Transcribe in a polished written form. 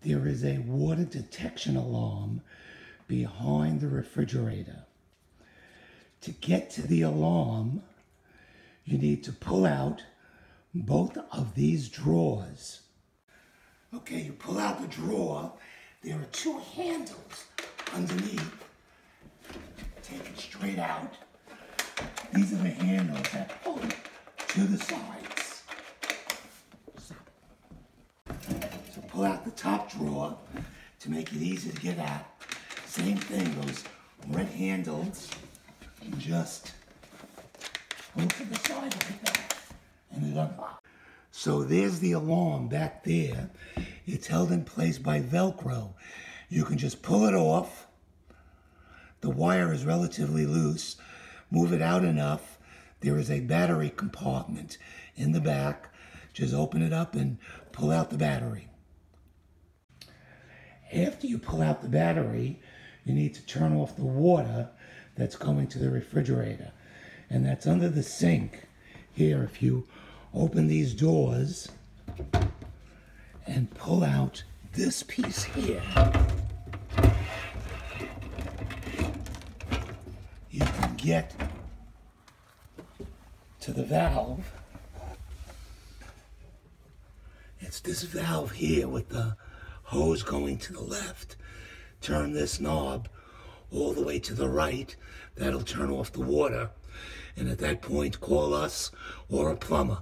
There is a water detection alarm behind the refrigerator. To get to the alarm, you need to pull out both of these drawers. Okay, you pull out the drawer. There are two handles underneath. Take it straight out. These are the handles that pull to the sides. So pull out the top drawer to make it easy to get at. Same thing, those red handles, and just pull to the side like that, and it unlocks. So there's the alarm back there. It's held in place by Velcro. You can just pull it off. The wire is relatively loose. Move it out enough. There is a battery compartment in the back. Just open it up and pull out the battery. After you pull out the battery, you need to turn off the water that's going to the refrigerator. And that's under the sink. Here, if you open these doors and pull out this piece here, you can get to the valve. It's this valve here with the hose going to the left. Turn this knob all the way to the right. That'll turn off the water. And at that point, call us or a plumber.